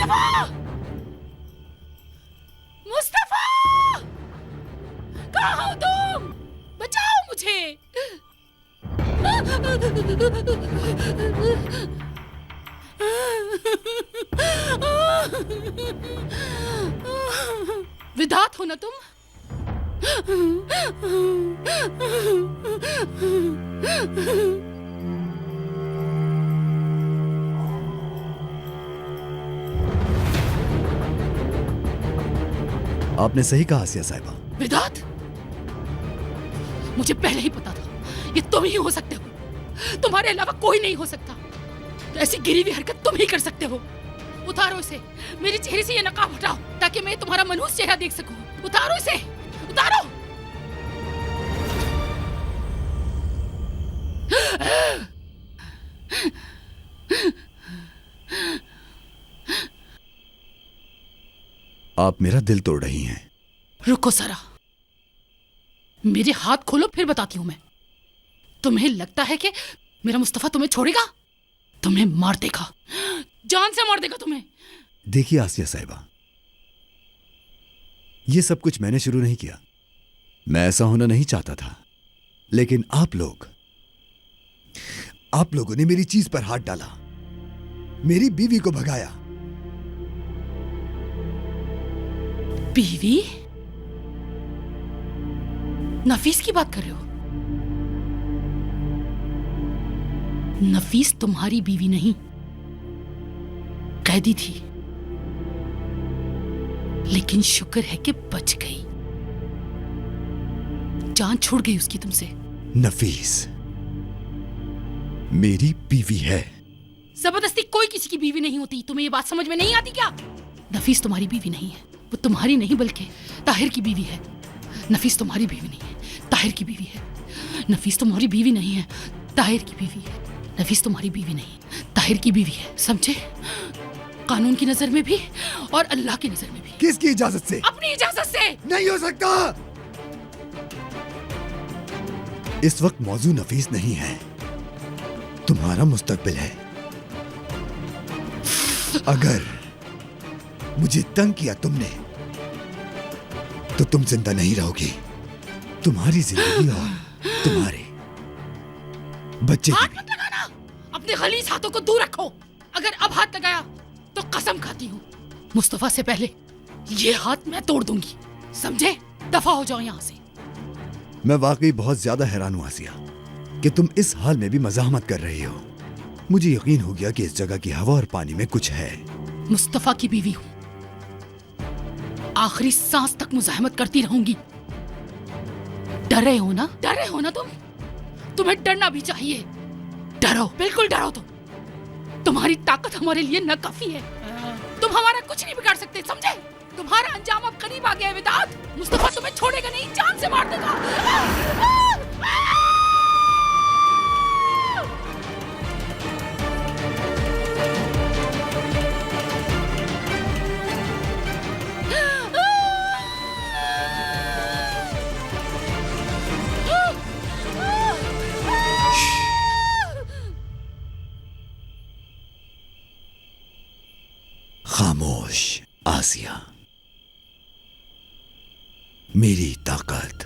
मुस्तफा! मुस्तफा! कहाँ हो तुम? बचाओ मुझे! विधात हो ना तुम? आपने सही कहा आसिया साहिबा। विधात, मुझे पहले ही पता था ये तुम ही हो सकते हो। तुम्हारे अलावा कोई नहीं हो सकता। तो ऐसी गिरी हुई हरकत तुम ही कर सकते हो। उतारो इसे, मेरे चेहरे से ये नकाब हटाओ ताकि मैं तुम्हारा मनहूस चेहरा देख सकूं। उतारो इसे, उतारो। आप मेरा दिल तोड़ रही हैं। रुको जरा, मेरे हाथ खोलो फिर बताती हूं मैं। तुम्हें लगता है कि मेरा मुस्तफा तुम्हें छोड़ेगा? तुम्हें मार देगा, जान से मार देगा तुम्हें। देखिए आसिया साहिबा, ये सब कुछ मैंने शुरू नहीं किया। मैं ऐसा होना नहीं चाहता था, लेकिन आप लोगों ने मेरी चीज पर हाथ डाला, मेरी बीवी को भगाया। बीवी? नफीस की बात कर रहे हो? नफीस तुम्हारी बीवी नहीं, कैदी थी, लेकिन शुक्र है कि बच गई। जान छूट गई उसकी तुमसे। नफीस मेरी बीवी है। जबरदस्ती कोई किसी की बीवी नहीं होती। तुम्हें ये बात समझ में नहीं आती क्या? नफीस तुम्हारी बीवी नहीं है, वो तुम्हारी नहीं बल्कि ताहिर की बीवी है। नफीस तुम्हारी बीवी नहीं है, ताहिर की बीवी है। नफीस तुम्हारी बीवी नहीं है, ताहिर की बीवी है। नफीस तुम्हारी बीवी नहीं, ताहिर की बीवी है, समझे? कानून की नजर में भी और अल्लाह की नजर में भी। किसकी इजाजत से? अपनी इजाजत से। नहीं हो सकता। इस वक्त मौजू नफीस नहीं है, तुम्हारा मुस्तकबिल है। अगर मुझे तंग किया तुमने तो तुम जिंदा नहीं रहोगी। तुम्हारी जिंदगी और तुम्हारे बच्चे हाथ मत लगाना, अपने गलीज हाथों को दूर रखो। अगर अब हाथ लगाया तो कसम खाती हूँ मुस्तफा से पहले ये हाथ मैं तोड़ दूंगी, समझे? दफा हो जाओ यहाँ से। मैं वाकई बहुत ज्यादा हैरान हूं आसिया कि तुम इस हाल में भी मजाहमत कर रही हो। मुझे यकीन हो गया कि इस जगह की हवा और पानी में कुछ है। मुस्तफा की बीवी हूँ, आखिरी सांस तक मुजाहमत करती रहूंगी। डर रहे हो ना? डर रहे हो ना तुम? तुम्हें डरना भी चाहिए। डरो, बिल्कुल डरो। तुम्हारी ताकत हमारे लिए नाकाफी है। तुम हमारा कुछ नहीं बिगाड़ सकते, समझे? तुम्हारा अंजाम अब करीब आ गया है विदात। मुस्तफा तुम्हें छोड़ेगा नहीं, जान से मार देगा। खामोश आसिया, मेरी ताकत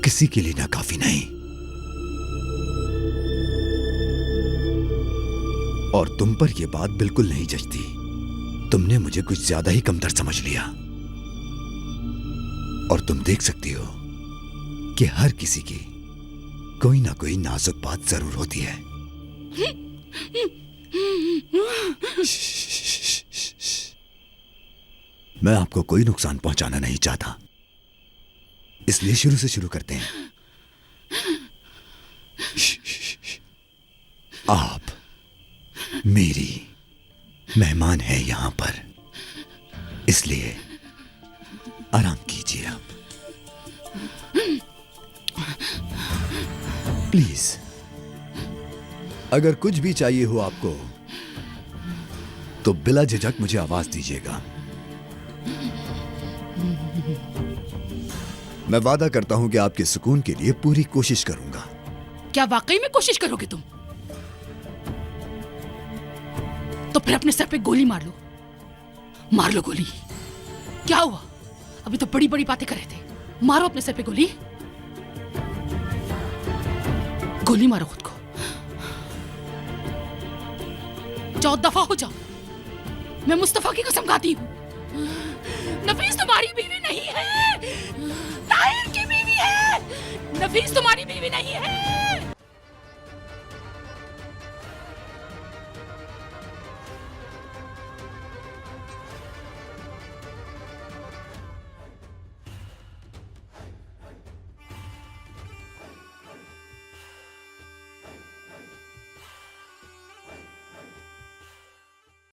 किसी के लिए नाकाफी नहीं, और तुम पर यह बात बिल्कुल नहीं जचती। तुमने मुझे कुछ ज्यादा ही कमतर समझ लिया। और तुम देख सकती हो कि हर किसी की कोई ना कोई नाजुक बात जरूर होती है। मैं आपको कोई नुकसान पहुंचाना नहीं चाहता, इसलिए शुरू से शुरू करते हैं। आप मेरी मेहमान है यहां पर, इसलिए आराम कीजिए आप। प्लीज, अगर कुछ भी चाहिए हो आपको तो बिला झिझक मुझे आवाज दीजिएगा। मैं वादा करता हूं कि आपके सुकून के लिए पूरी कोशिश करूंगा। क्या वाकई में कोशिश करोगे तुम? तो फिर अपने सर पे गोली मार लो, मार लो गोली। क्या हुआ? अभी तो बड़ी बड़ी बातें कर रहे थे, मारो अपने सर पे गोली, गोली मारो खुद को। जाओ, दफा हो जाओ। मैं मुस्तफा की कसम खाती हूँ, नफीस तुम्हारी बीवी नहीं है, ताहिर की बीवी है। नफीस तुम्हारी बीवी नहीं है।